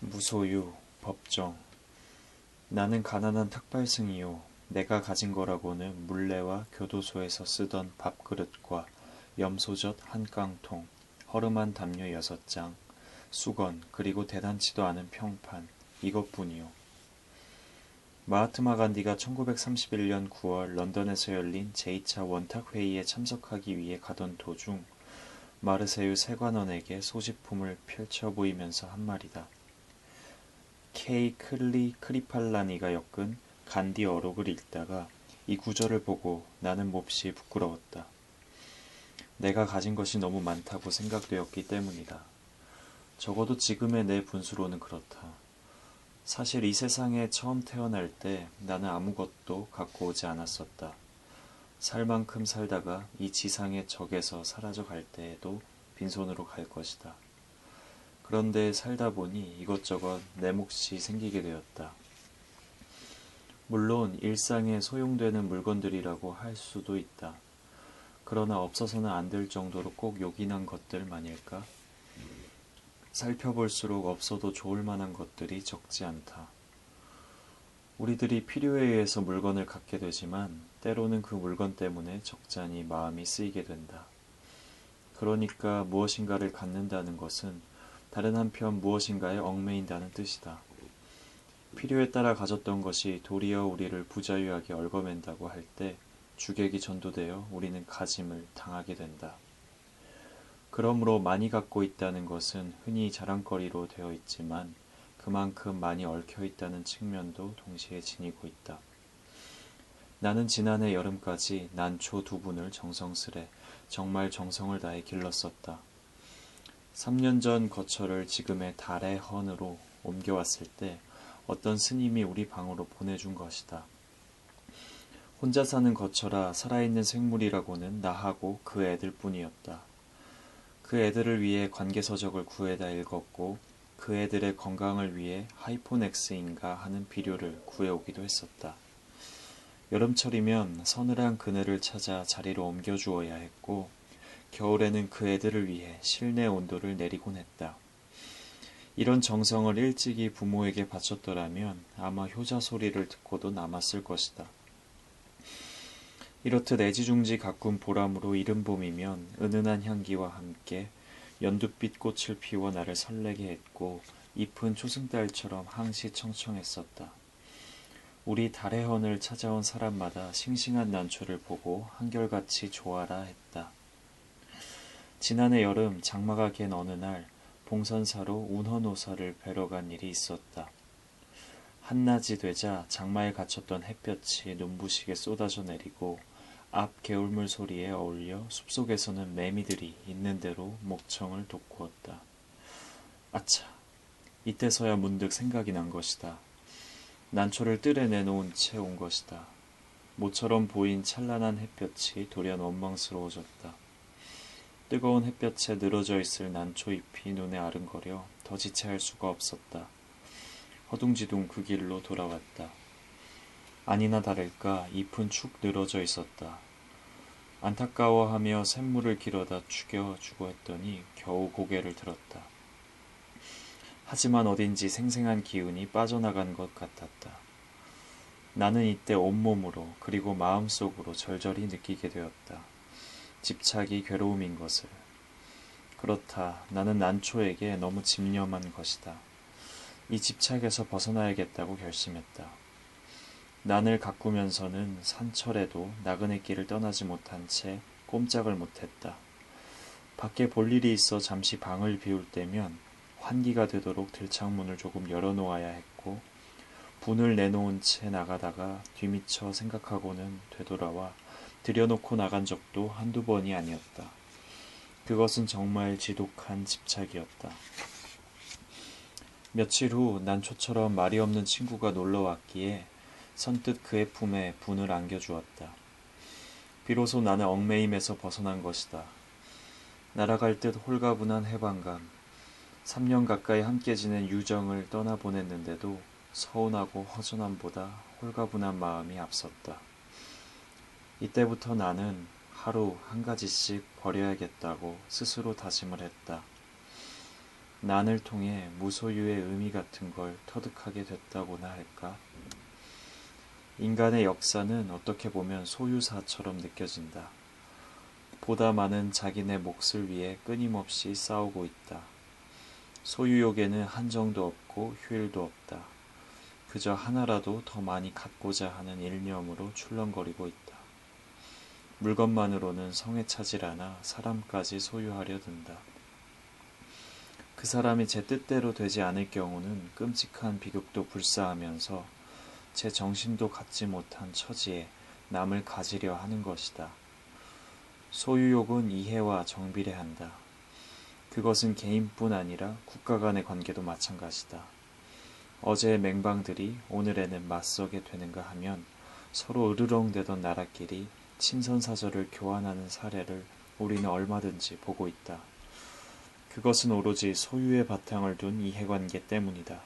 무소유, 법정. 나는 가난한 탁발승이요. 내가 가진 거라고는 물레와 교도소에서 쓰던 밥그릇과 염소젓 한 깡통, 허름한 담요 6장, 수건, 그리고 대단치도 않은 평판, 이것뿐이요. 마하트마 간디가 1931년 9월 런던에서 열린 제2차 원탁회의에 참석하기 위해 가던 도중 마르세유 세관원에게 소지품을 펼쳐 보이면서 한 말이다. K. 크리팔라니가 엮은 간디 어록을 읽다가 이 구절을 보고 나는 몹시 부끄러웠다. 내가 가진 것이 너무 많다고 생각되었기 때문이다. 적어도 지금의 내 분수로는 그렇다. 사실 이 세상에 처음 태어날 때 나는 아무것도 갖고 오지 않았었다. 살 만큼 살다가 이 지상의 적에서 사라져 갈 때에도 빈손으로 갈 것이다. 그런데 살다 보니 이것저것 내 몫이 생기게 되었다. 물론 일상에 소용되는 물건들이라고 할 수도 있다. 그러나 없어서는 안 될 정도로 꼭 요긴한 것들만일까? 살펴볼수록 없어도 좋을 만한 것들이 적지 않다. 우리들이 필요에 의해서 물건을 갖게 되지만 때로는 그 물건 때문에 적잖이 마음이 쓰이게 된다. 그러니까 무엇인가를 갖는다는 것은 다른 한편 무엇인가에 얽매인다는 뜻이다. 필요에 따라 가졌던 것이 도리어 우리를 부자유하게 얽어맨다고 할 때 주객이 전도되어 우리는 가짐을 당하게 된다. 그러므로 많이 갖고 있다는 것은 흔히 자랑거리로 되어 있지만 그만큼 많이 얽혀 있다는 측면도 동시에 지니고 있다. 나는 지난해 여름까지 난초 2분을 정성스레 정말 정성을 다해 길렀었다. 3년 전 거처를 지금의 달의 헌으로 옮겨왔을 때 어떤 스님이 우리 방으로 보내준 것이다. 혼자 사는 거처라 살아있는 생물이라고는 나하고 그 애들 뿐이었다. 그 애들을 위해 관계서적을 구해다 읽었고 그 애들의 건강을 위해 하이포넥스인가 하는 비료를 구해오기도 했었다. 여름철이면 서늘한 그늘을 찾아 자리로 옮겨주어야 했고 겨울에는 그 애들을 위해 실내 온도를 내리곤 했다. 이런 정성을 일찍이 부모에게 바쳤더라면 아마 효자 소리를 듣고도 남았을 것이다. 이렇듯 애지중지 가꾼 보람으로 이른 봄이면 은은한 향기와 함께 연두빛 꽃을 피워 나를 설레게 했고 잎은 초승달처럼 항시 청청했었다. 우리 달의 헌을 찾아온 사람마다 싱싱한 난초를 보고 한결같이 좋아라 했다. 지난해 여름 장마가 갠 어느 날 봉선사로 운허노사를 뵈러 간 일이 있었다. 한낮이 되자 장마에 갇혔던 햇볕이 눈부시게 쏟아져 내리고 앞 개울물 소리에 어울려 숲속에서는 매미들이 있는 대로 목청을 돋구었다. 아차! 이때서야 문득 생각이 난 것이다. 난초를 뜰에 내놓은 채 온 것이다. 모처럼 보인 찬란한 햇볕이 돌연 원망스러워졌다. 뜨거운 햇볕에 늘어져 있을 난초잎이 눈에 아른거려 더 지체할 수가 없었다. 허둥지둥 그 길로 돌아왔다. 아니나 다를까 잎은 축 늘어져 있었다. 안타까워하며 샘물을 길어다 죽여주고 했더니 겨우 고개를 들었다. 하지만 어딘지 생생한 기운이 빠져나간 것 같았다. 나는 이때 온몸으로 그리고 마음속으로 절절히 느끼게 되었다. 집착이 괴로움인 것을. 그렇다. 나는 난초에게 너무 집념한 것이다. 이 집착에서 벗어나야겠다고 결심했다. 난을 가꾸면서는 산철에도 나그네 길을 떠나지 못한 채 꼼짝을 못했다. 밖에 볼 일이 있어 잠시 방을 비울 때면 환기가 되도록 들창문을 조금 열어놓아야 했고 분을 내놓은 채 나가다가 뒤미처 생각하고는 되돌아와 들여놓고 나간 적도 한두 번이 아니었다. 그것은 정말 지독한 집착이었다. 며칠 후 난초처럼 말이 없는 친구가 놀러왔기에 선뜻 그의 품에 분을 안겨주었다. 비로소 나는 얽매임에서 벗어난 것이다. 날아갈 듯 홀가분한 해방감, 3년 가까이 함께 지낸 유정을 떠나보냈는데도 서운하고 허전함보다 홀가분한 마음이 앞섰다. 이때부터 나는 하루 한 가지씩 버려야겠다고 스스로 다짐을 했다. 난을 통해 무소유의 의미 같은 걸 터득하게 됐다고나 할까? 인간의 역사는 어떻게 보면 소유사처럼 느껴진다. 보다 많은 자기네 몫을 위해 끊임없이 싸우고 있다. 소유욕에는 한정도 없고 휴일도 없다. 그저 하나라도 더 많이 갖고자 하는 일념으로 출렁거리고 있다. 물건만으로는 성에 차질 않아 사람까지 소유하려 든다. 그 사람이 제 뜻대로 되지 않을 경우는 끔찍한 비극도 불사하면서 제 정신도 갖지 못한 처지에 남을 가지려 하는 것이다. 소유욕은 이해와 정비례한다. 그것은 개인뿐 아니라 국가 간의 관계도 마찬가지다. 어제의 맹방들이 오늘에는 맞서게 되는가 하면 서로 으르렁대던 나라끼리 친선사절을 교환하는 사례를 우리는 얼마든지 보고 있다. 그것은 오로지 소유의 바탕을 둔 이해관계 때문이다.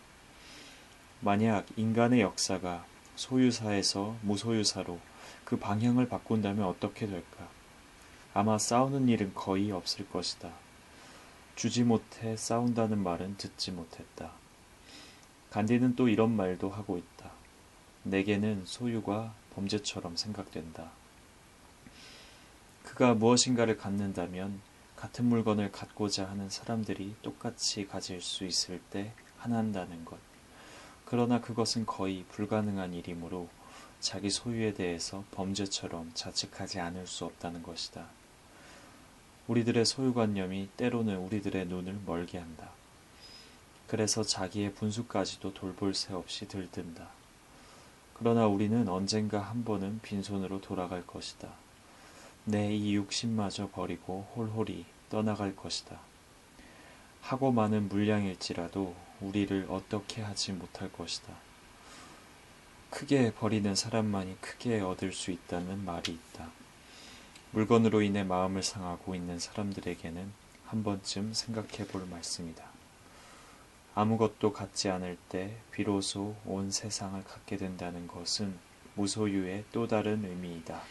만약 인간의 역사가 소유사에서 무소유사로 그 방향을 바꾼다면 어떻게 될까? 아마 싸우는 일은 거의 없을 것이다. 주지 못해 싸운다는 말은 듣지 못했다. 간디는 또 이런 말도 하고 있다. 내게는 소유가 범죄처럼 생각된다. 그가 무엇인가를 갖는다면 같은 물건을 갖고자 하는 사람들이 똑같이 가질 수 있을 때 하나한다는 것. 그러나 그것은 거의 불가능한 일이므로 자기 소유에 대해서 범죄처럼 자책하지 않을 수 없다는 것이다. 우리들의 소유관념이 때로는 우리들의 눈을 멀게 한다. 그래서 자기의 분수까지도 돌볼 새 없이 들뜬다. 그러나 우리는 언젠가 한 번은 빈손으로 돌아갈 것이다. 내 이 육신마저 버리고 홀홀이 떠나갈 것이다. 하고 많은 물량일지라도 우리를 어떻게 하지 못할 것이다. 크게 버리는 사람만이 크게 얻을 수 있다는 말이 있다. 물건으로 인해 마음을 상하고 있는 사람들에게는 한 번쯤 생각해 볼 말씀이다. 아무것도 갖지 않을 때 비로소 온 세상을 갖게 된다는 것은 무소유의 또 다른 의미이다.